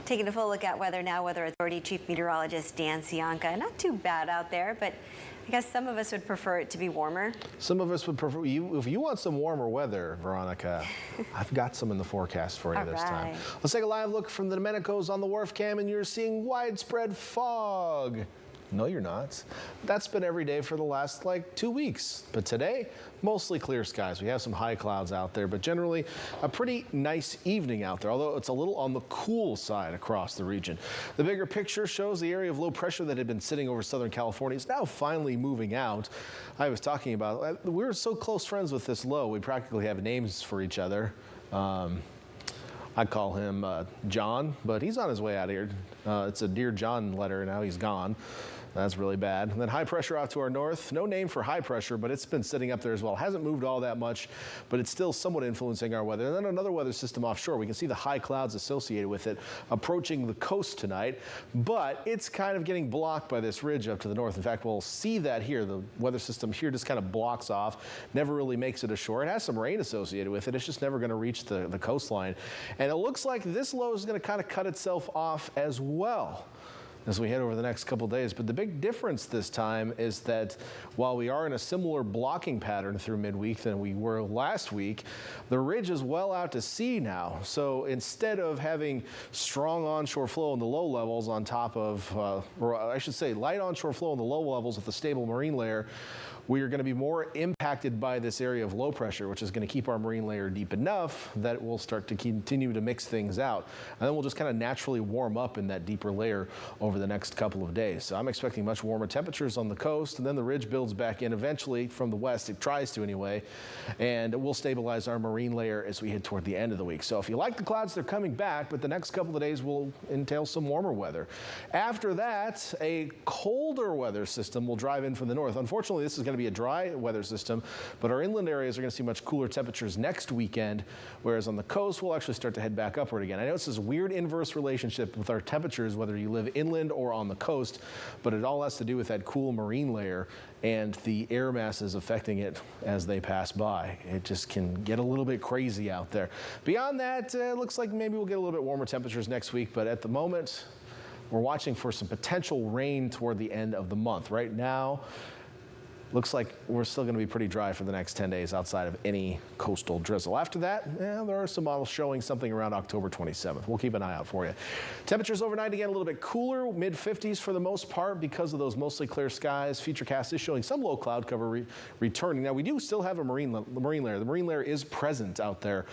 Taking a full look at weather now, Weather Authority Chief Meteorologist Dan Cianca. Not too bad out there, but I guess some of us would prefer it to be warmer. Some of us would prefer, if you want some warmer weather, Veronica, I've got some in the forecast for you this time. Let's take a live look from the Domenicos on the wharf cam, and you're seeing widespread fog. No, you're not. That's been every day for the last, 2 weeks. But today, mostly clear skies. We have some high clouds out there, but generally a pretty nice evening out there, although it's a little on the cool side across the region. The bigger picture shows the area of low pressure that had been sitting over Southern California is now finally moving out. I was talking about, we're so close friends with this low, we practically have names for each other. I call him John, but he's on his way out of here. It's a Dear John letter, now he's gone. That's really bad. And then high pressure off to our north. No name for high pressure, but it's been sitting up there as well. Hasn't moved all that much, but it's still somewhat influencing our weather. And then another weather system offshore. We can see the high clouds associated with it approaching the coast tonight, but it's kind of getting blocked by this ridge up to the north. In fact, we'll see that here. The weather system here just kind of blocks off, never really makes it ashore. It has some rain associated with it. It's just never going to reach the coastline. And it looks like this low is going to kind of cut itself off as well as we head over the next couple of days. But the big difference this time is that while we are in a similar blocking pattern through midweek than we were last week, the ridge is well out to sea now. So instead of having strong onshore flow in the low levels on top of, or I should say light onshore flow in the low levels with a stable marine layer, we are going to be more impacted by this area of low pressure, which is going to keep our marine layer deep enough that it will start to continue to mix things out. And then we'll just kind of naturally warm up in that deeper layer over the next couple of days. So I'm expecting much warmer temperatures on the coast, and then the ridge builds back in eventually from the west. It tries to anyway, and we'll stabilize our marine layer as we head toward the end of the week. So if you like the clouds, they're coming back, but the next couple of days will entail some warmer weather. After that, a colder weather system will drive in from the north. Unfortunately, this is going to be a dry weather system, but our inland areas are going to see much cooler temperatures next weekend, whereas on the coast, we'll actually start to head back upward again. I know it's this weird inverse relationship with our temperatures, whether you live inland or on the coast, but it all has to do with that cool marine layer and the air masses affecting it as they pass by. It just can get a little bit crazy out there. Beyond that, it looks like maybe we'll get a little bit warmer temperatures next week, but at the moment, we're watching for some potential rain toward the end of the month. Right now, looks like we're still going to be pretty dry for the next 10 days outside of any coastal drizzle. After that, there are some models showing something around October 27th. We'll keep an eye out for you. Temperatures overnight again a little bit cooler, mid-50s for the most part because of those mostly clear skies. Futurecast is showing some low cloud cover returning. Now we do still have a marine layer. The marine layer is present out there.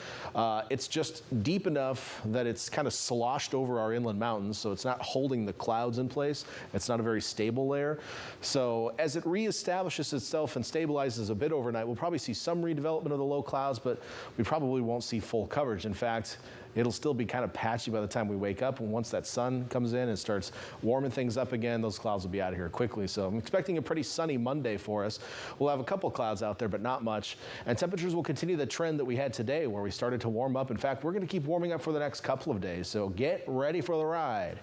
It's just deep enough that it's kind of sloshed over our inland mountains, so it's not holding the clouds in place. It's not a very stable layer. So as it reestablishes itself and stabilizes a bit overnight, we'll probably see some redevelopment of the low clouds, but we probably won't see full coverage. In fact, it'll still be kind of patchy by the time we wake up, and once that sun comes in and starts warming things up again, those clouds will be out of here quickly. So I'm expecting a pretty sunny Monday for us. We'll have a couple clouds out there, but not much. And temperatures will continue the trend that we had today where we started to warm up. In fact, we're going to keep warming up for the next couple of days, so get ready for the ride.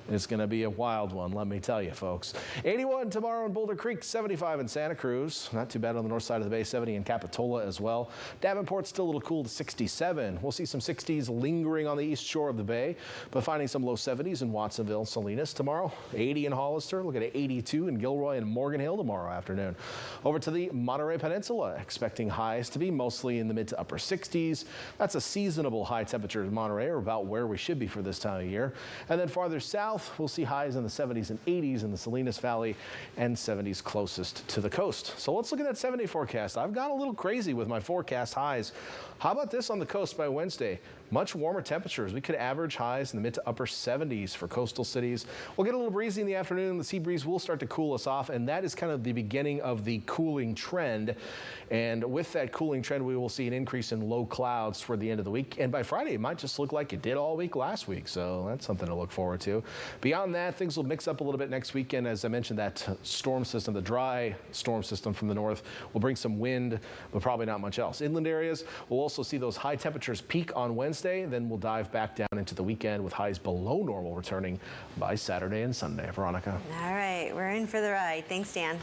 It's going to be a wild one, let me tell you, folks. 81 tomorrow in Boulder Creek, 75 in Santa Cruz. Not too bad on the north side of the bay, 70 in Capitola as well. Davenport's still a little cool to 67. We'll see some 60s lingering on the east shore of the bay, but finding some low 70s in Watsonville, Salinas tomorrow. 80 in Hollister. Look at 82 in Gilroy and Morgan Hill tomorrow afternoon. Over to the Monterey Peninsula, expecting highs to be mostly in the mid to upper 60s. That's a seasonable high temperature in Monterey, or about where we should be for this time of year. And then farther south, we'll see highs in the 70s and 80s in the Salinas Valley and 70s closest to the coast. So let's look at that 7-day forecast. I've gone a little crazy with my forecast highs. How about this on the coast by Wednesday? Much warmer temperatures. We could average highs in the mid to upper 70s for coastal cities. We'll get a little breezy in the afternoon. The sea breeze will start to cool us off, and that is kind of the beginning of the cooling trend. And with that cooling trend, we will see an increase in low clouds toward the end of the week. And by Friday, it might just look like it did all week last week. So that's something to look forward to. Beyond that, things will mix up a little bit next weekend. As I mentioned, that storm system, the dry storm system from the north, will bring some wind, but probably not much else. Inland areas will also see those high temperatures peak on Wednesday. Then we'll dive back down into the weekend with highs below normal returning by Saturday and Sunday. Veronica. All right, we're in for the ride. Thanks, Dan.